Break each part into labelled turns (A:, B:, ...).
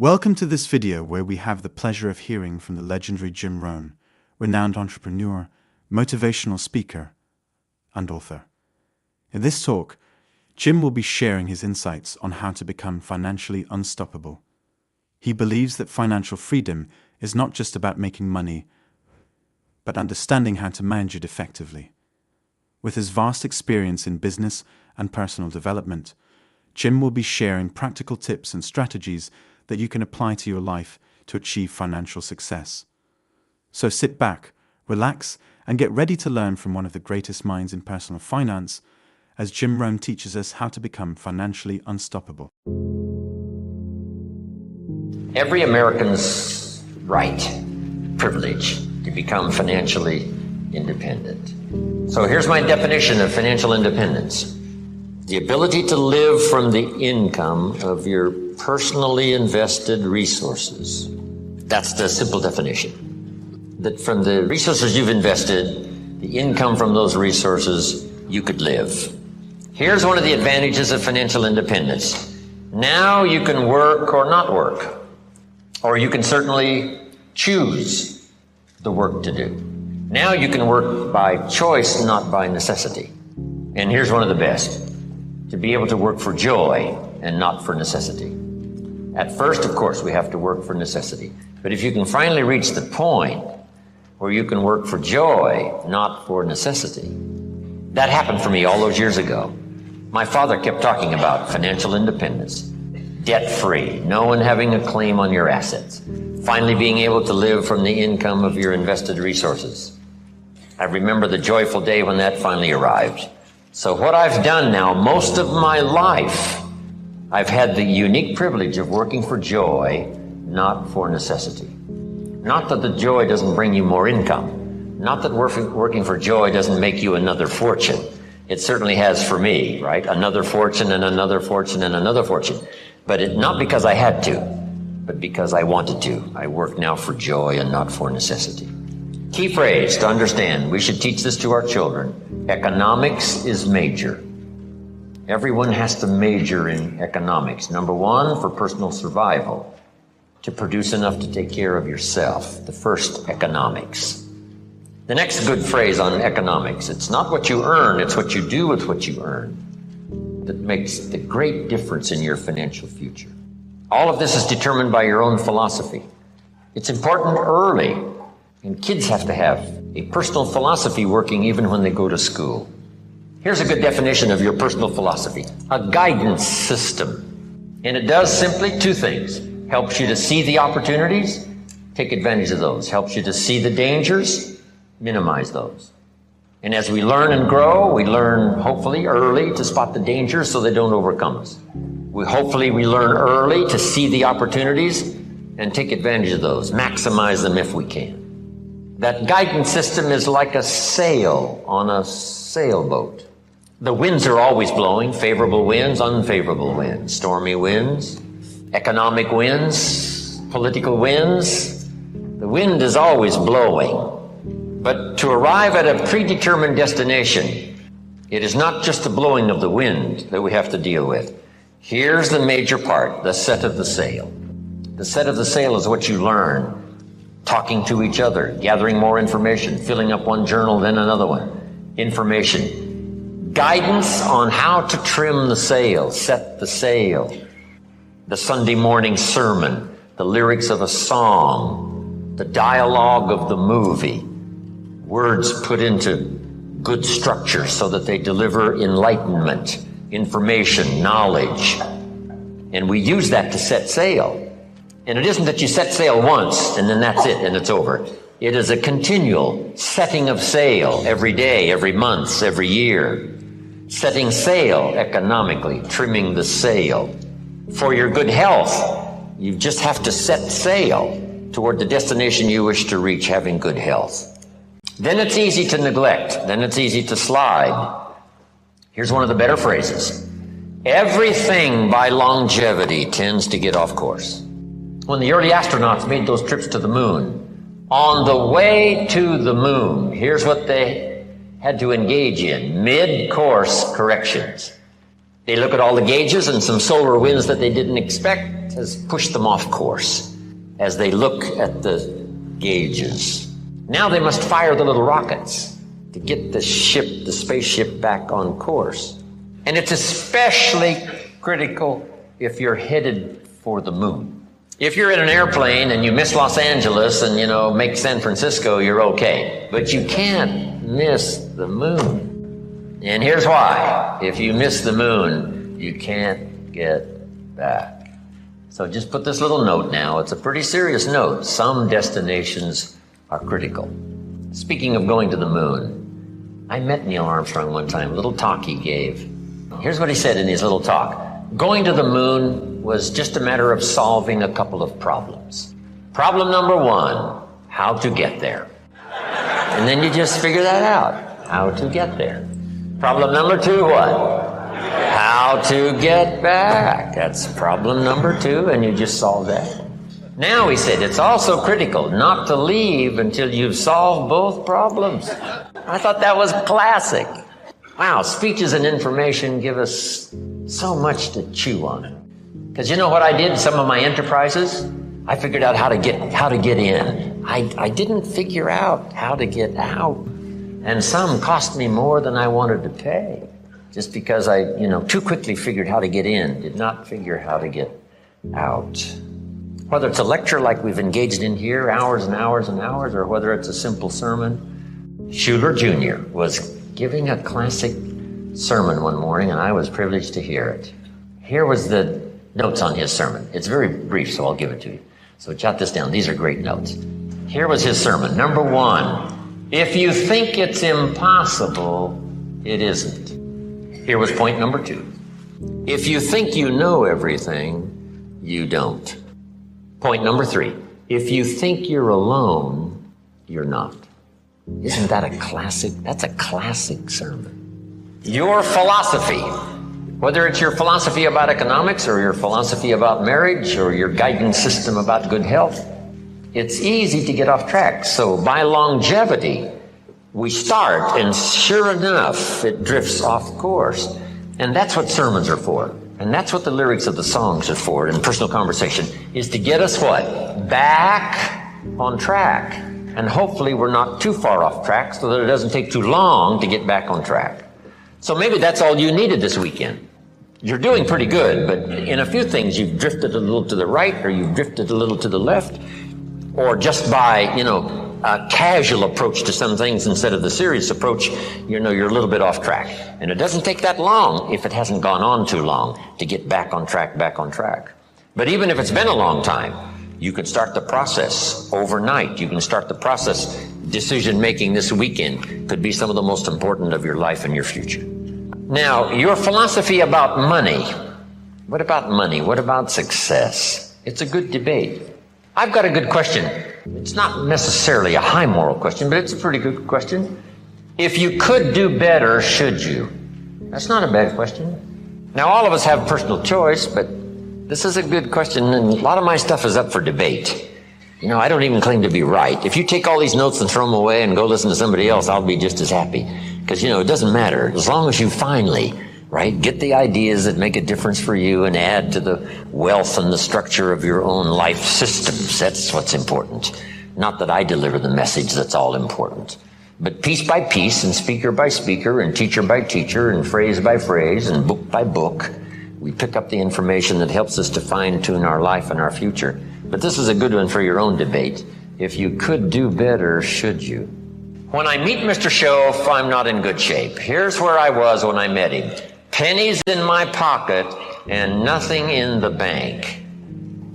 A: Welcome to this video where we have the pleasure of hearing from the legendary Jim Rohn, renowned entrepreneur, motivational speaker, and author. In this talk, Jim will be sharing his insights on how to become financially unstoppable. He believes that financial freedom is not just about making money, but understanding how to manage it effectively. With his vast experience in business and personal development, Jim will be sharing practical tips and strategies that you can apply to your life to achieve financial success. So sit back, relax, and get ready to learn from one of the greatest minds in personal finance as Jim Rohn teaches us how to become financially unstoppable.
B: Every American's right, privilege to become financially independent. So here's my definition of financial independence. The ability to live from the income of your personally invested resources. That's the simple definition. That from the resources you've invested, the income from those resources, you could live. Here's one of the advantages of financial independence. Now you can work or not work. Or you can certainly choose the work to do. Now you can work by choice, not by necessity. And here's one of the best. To be able to work for joy and not for necessity. At first, of course, we have to work for necessity. But if you can finally reach the point where you can work for joy, not for necessity. That happened for me all those years ago. My father kept talking about financial independence, debt-free, no one having a claim on your assets, finally being able to live from the income of your invested resources. I remember the joyful day when that finally arrived. So what I've done now, most of my life, I've had the unique privilege of working for joy, not for necessity. Not that the joy doesn't bring you more income. Not that working for joy doesn't make you another fortune. It certainly has for me, right? Another fortune and another fortune and another fortune. But not because I had to, but because I wanted to. I work now for joy and not for necessity. Key phrase to understand, we should teach this to our children. Economics is major. Everyone has to major in economics. Number one, for personal survival, to produce enough to take care of yourself. The first, economics. The next good phrase on economics, it's not what you earn, it's what you do with what you earn that makes the great difference in your financial future. All of this is determined by your own philosophy. It's important early, and kids have to have a personal philosophy working even when they go to school. Here's a good definition of your personal philosophy. A guidance system. And it does simply two things. Helps you to see the opportunities, take advantage of those. Helps you to see the dangers, minimize those. And as we learn and grow, we learn hopefully early to spot the dangers so they don't overcome us. Hopefully we learn early to see the opportunities and take advantage of those. Maximize them if we can. That guidance system is like a sail on a sailboat. The winds are always blowing, favorable winds, unfavorable winds, stormy winds, economic winds, political winds. The wind is always blowing. But to arrive at a predetermined destination, it is not just the blowing of the wind that we have to deal with. Here's the major part, the set of the sail. The set of the sail is what you learn. Talking to each other, gathering more information, filling up one journal, then another one. Information. Guidance on how to trim the sail, set the sail. The Sunday morning sermon, the lyrics of a song, the dialogue of the movie. Words put into good structure so that they deliver enlightenment, information, knowledge. And we use that to set sail. And it isn't that you set sail once and then that's it and it's over. It is a continual setting of sail every day, every month, every year. Setting sail economically, trimming the sail. For your good health, you just have to set sail toward the destination you wish to reach, having good health. Then it's easy to neglect. Then it's easy to slide. Here's one of the better phrases. Everything by longevity tends to get off course. When the early astronauts made those trips to the moon, on the way to the moon, here's what they had to engage in, mid-course corrections. They look at all the gauges, and some solar winds that they didn't expect has pushed them off course as they look at the gauges. Now they must fire the little rockets to get the spaceship back on course. And it's especially critical if you're headed for the moon. If you're in an airplane and you miss Los Angeles and, make San Francisco, you're okay. But you can't miss the moon. And here's why. If you miss the moon, you can't get back. So just put this little note now. It's a pretty serious note. Some destinations are critical. Speaking of going to the moon, I met Neil Armstrong one time, a little talk he gave. Here's what he said in his little talk. Going to the moon was just a matter of solving a couple of problems. Problem number one, how to get there. And then you just figure that out, how to get there. Problem number two, what? How to get back. That's problem number two, and you just solve that. Now, he said, it's also critical not to leave until you've solved both problems. I thought that was classic. Wow, speeches and information give us so much to chew on. Because you know what I did in some of my enterprises? I figured out how to get in. I didn't figure out how to get out. And some cost me more than I wanted to pay. Just because I, too quickly figured how to get in, did not figure how to get out. Whether it's a lecture like we've engaged in here, hours and hours and hours, or whether it's a simple sermon. Schuler Jr. was giving a classic sermon one morning, and I was privileged to hear it. Here was the notes on his sermon. It's very brief, so I'll give it to you. So jot this down. These are great notes. Here was his sermon. Number one, if you think it's impossible, it isn't. Here was point number two. If you think you know everything, you don't. Point number three. If you think you're alone, you're not. Isn't that a classic? That's a classic sermon. Your philosophy, whether it's your philosophy about economics or your philosophy about marriage or your guidance system about good health, it's easy to get off track. So by longevity, we start, and sure enough, it drifts off course. And that's what sermons are for. And that's what the lyrics of the songs are for in personal conversation, is to get us what? Back on track. And hopefully we're not too far off track so that it doesn't take too long to get back on track. So maybe that's all you needed this weekend. You're doing pretty good, but in a few things you've drifted a little to the right, or you've drifted a little to the left, or just by, a casual approach to some things instead of the serious approach, you're a little bit off track. And it doesn't take that long, if it hasn't gone on too long, to get back on track. But even if it's been a long time, you can start the process overnight. You can start the process. Decision-making this weekend could be some of the most important of your life and your future. Now, your philosophy about money. What about money? What about success? It's a good debate. I've got a good question. It's not necessarily a high moral question, but it's a pretty good question. If you could do better, should you? That's not a bad question. Now, all of us have personal choice, but this is a good question, and a lot of my stuff is up for debate. I don't even claim to be right. If you take all these notes and throw them away and go listen to somebody else, I'll be just as happy. Because, it doesn't matter. As long as you finally, get the ideas that make a difference for you and add to the wealth and the structure of your own life systems. That's what's important. Not that I deliver the message that's all important. But piece by piece and speaker by speaker and teacher by teacher and phrase by phrase and book by book, we pick up the information that helps us to fine-tune our life and our future. But this is a good one for your own debate. If you could do better, should you? When I meet Mr. Shoaff, I'm not in good shape. Here's where I was when I met him. Pennies in my pocket and nothing in the bank.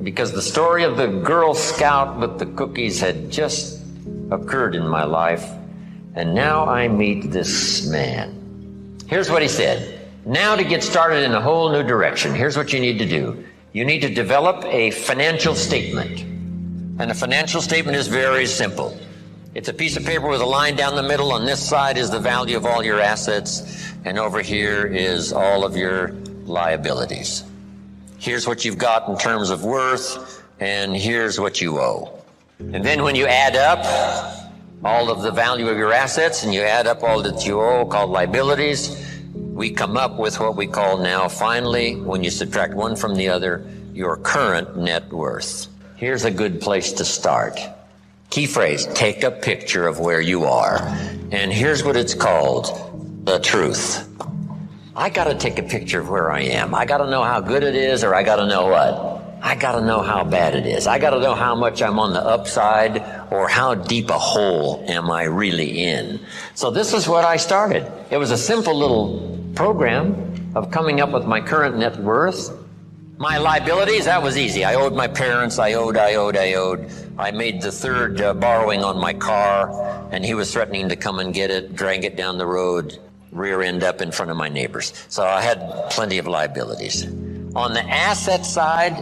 B: Because the story of the Girl Scout with the cookies had just occurred in my life. And now I meet this man. Here's what he said. Now to get started in a whole new direction, here's what you need to do. You need to develop a financial statement. And a financial statement is very simple. It's a piece of paper with a line down the middle. On this side is the value of all your assets, and over here is all of your liabilities. Here's what you've got in terms of worth, and here's what you owe. And then when you add up all of the value of your assets and you add up all that you owe, called liabilities, we come up with what we call now, finally, when you subtract one from the other, your current net worth. Here's a good place to start. Key phrase, take a picture of where you are. And here's what it's called, the truth. I got to take a picture of where I am. I got to know how good it is, or I got to know what? I got to know how bad it is. I got to know how much I'm on the upside, or how deep a hole am I really in. So this is what I started. It was a simple little program of coming up with my current net worth. My liabilities, that was easy. I owed my parents, I owed. I made the third borrowing on my car, and he was threatening to come and get it, drag it down the road, rear end up in front of my neighbors. So I had plenty of liabilities. On the asset side,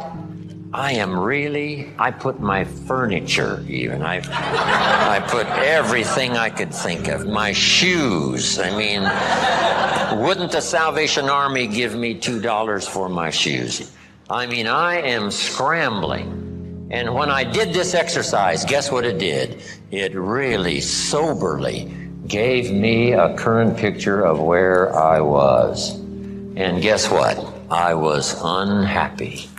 B: I put my furniture even. I put everything I could think of. My shoes. I mean, wouldn't the Salvation Army give me $2 for my shoes? I mean, I am scrambling. And when I did this exercise, guess what it did? It really soberly gave me a current picture of where I was. And guess what? I was unhappy.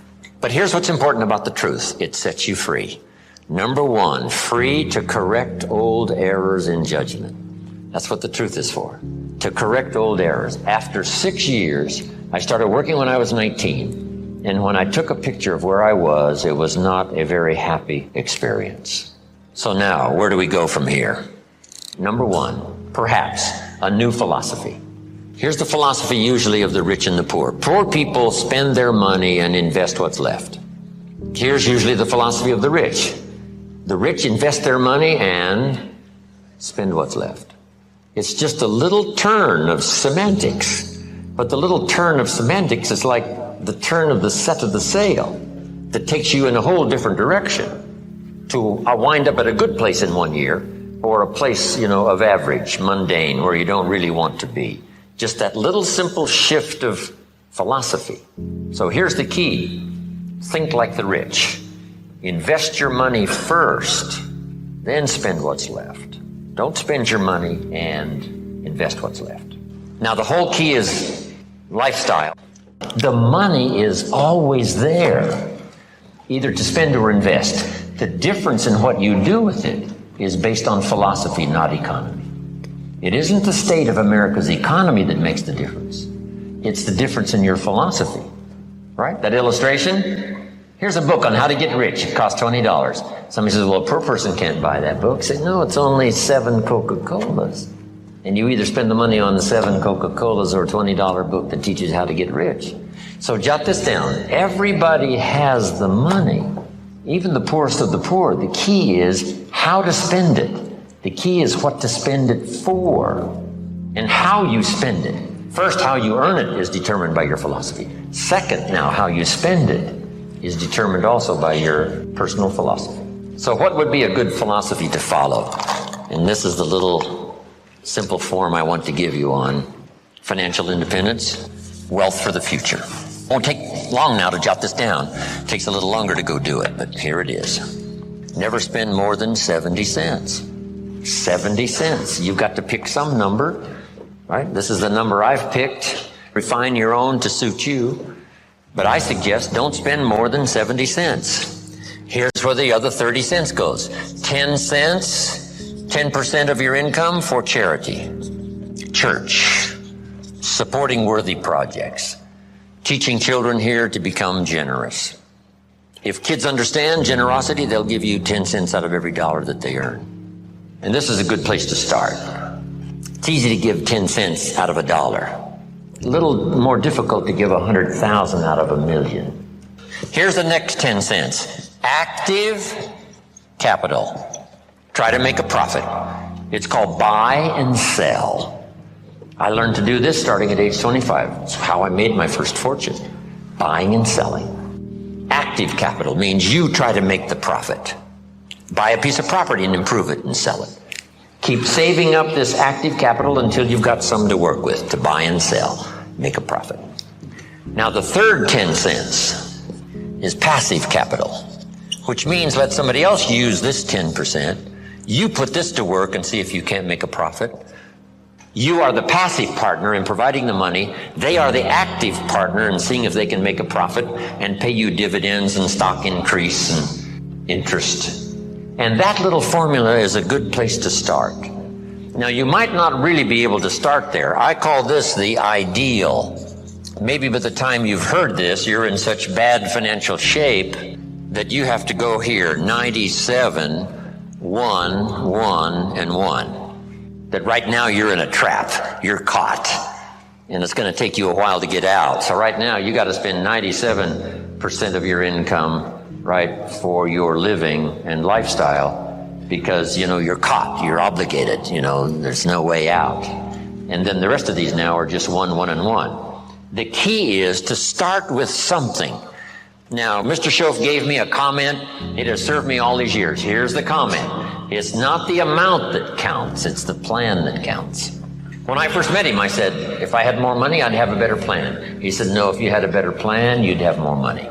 B: But here's what's important about the truth. It sets you free. Number one, free to correct old errors in judgment. That's what the truth is for, to correct old errors. After 6 years, I started working when I was 19. And when I took a picture of where I was, it was not a very happy experience. So now, where do we go from here? Number one, perhaps a new philosophy. Here's the philosophy usually of the rich and the poor. Poor people spend their money and invest what's left. Here's usually the philosophy of the rich. The rich invest their money and spend what's left. It's just a little turn of semantics. But the little turn of semantics is like the turn of the set of the sail that takes you in a whole different direction to wind up at a good place in 1 year, or a place, of average, mundane, where you don't really want to be. Just that little simple shift of philosophy. So here's the key. Think like the rich. Invest your money first, then spend what's left. Don't spend your money and invest what's left. Now the whole key is lifestyle. The money is always there, either to spend or invest. The difference in what you do with it is based on philosophy, not economy. It isn't the state of America's economy that makes the difference. It's the difference in your philosophy, right? That illustration? Here's a book on how to get rich. It costs $20. Somebody says, well, a poor person can't buy that book. I say, no, it's only 7 Coca-Colas. And you either spend the money on the 7 Coca-Colas or a $20 book that teaches how to get rich. So jot this down. Everybody has the money, even the poorest of the poor. The key is how to spend it. The key is what to spend it for and how you spend it. First, how you earn it is determined by your philosophy. Second, now, how you spend it is determined also by your personal philosophy. So what would be a good philosophy to follow? And this is the little simple form I want to give you on financial independence, wealth for the future. Won't take long now to jot this down. It takes a little longer to go do it, but here it is. Never spend more than 70 cents. 70 cents. You've got to pick some number, right? This is the number I've picked. Refine your own to suit you. But I suggest don't spend more than 70 cents. Here's where the other 30 cents goes. 10 cents, 10% of your income for charity, church, supporting worthy projects, teaching children here to become generous. If kids understand generosity, they'll give you 10 cents out of every dollar that they earn. And this is a good place to start. It's easy to give 10 cents out of a dollar. A little more difficult to give 100,000 out of a million. Here's the next 10 cents. Active capital. Try to make a profit. It's called buy and sell. I learned to do this starting at age 25. It's how I made my first fortune. Buying and selling. Active capital means you try to make the profit. Buy a piece of property and improve it and sell it. Keep saving up this active capital until you've got some to work with to buy and sell. Make a profit. Now the third 10 cents is passive capital, which means let somebody else use this 10%. You put this to work and see if you can't make a profit. You are the passive partner in providing the money. They are the active partner in seeing if they can make a profit and pay you dividends and stock increase and interest. And that little formula is a good place to start. Now, you might not really be able to start there. I call this the ideal. Maybe by the time you've heard this, you're in such bad financial shape that you have to go here, 97, 1, 1, and 1. That right now you're in a trap. You're caught. And it's going to take you a while to get out. So right now you got to spend 97% of your income, right, for your living and lifestyle because, you know, you're caught. You're obligated. You know, there's no way out. And then the rest of these now are just 1, 1, and 1. The key is to start with something. Now, Mr. Schoaf gave me a comment. It has served me all these years. Here's the comment. It's not the amount that counts. It's the plan that counts. When I first met him, I said, if I had more money, I'd have a better plan. He said, no, if you had a better plan, you'd have more money.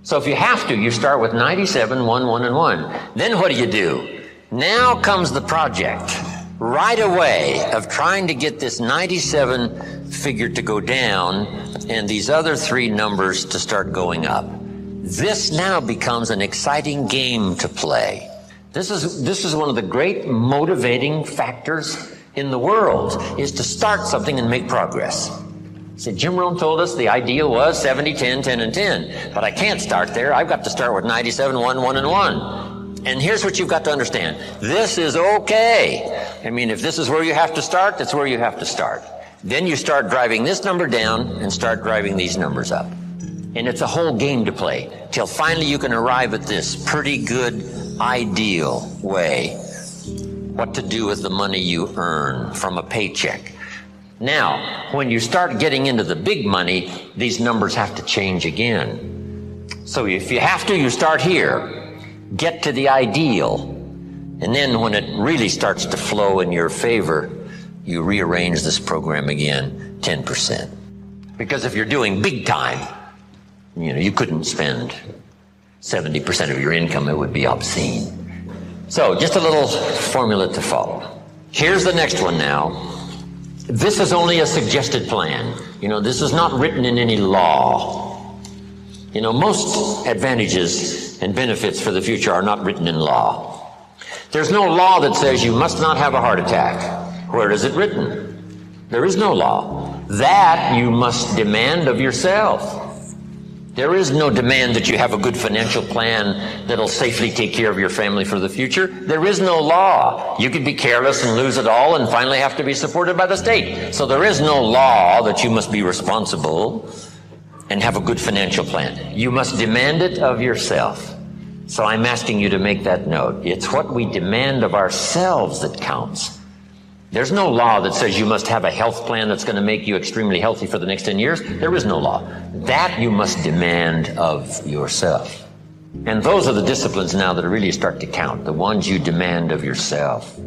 B: So if you have to, you start with 97, 1, 1, and 1. Then what do? Now comes the project right away of trying to get this 97 figure to go down and these other 3 numbers to start going up. This now becomes an exciting game to play. This is one of the great motivating factors in the world, is to start something and make progress. See, Jim Rohn told us the ideal was 70, 10, 10, and 10. But I can't start there. I've got to start with 97, 1, 1, and 1. And here's what you've got to understand. This is okay. I mean, if this is where you have to start, that's where you have to start. Then you start driving this number down and start driving these numbers up. And it's a whole game to play till finally you can arrive at this pretty good ideal way what to do with the money you earn from a paycheck. Now, when you start getting into the big money, these numbers have to change again. So if you have to, you start here. Get to the ideal. And then when it really starts to flow in your favor, you rearrange this program again, 10%. Because if you're doing big time, you know, you couldn't spend 70% of your income. It would be obscene. So just a little formula to follow. Here's the next one now. This is only a suggested plan. You know, this is not written in any law. You know, most advantages and benefits for the future are not written in law. There's no law that says you must not have a heart attack. Where is it written? There is no law. That you must demand of yourself. There is no demand that you have a good financial plan that'll safely take care of your family for the future. There is no law. You could be careless and lose it all and finally have to be supported by the state. So there is no law that you must be responsible and have a good financial plan. You must demand it of yourself. So I'm asking you to make that note. It's what we demand of ourselves that counts. There's no law that says you must have a health plan that's going to make you extremely healthy for the next 10 years. There is no law. That you must demand of yourself. And those are the disciplines now that really start to count, the ones you demand of yourself.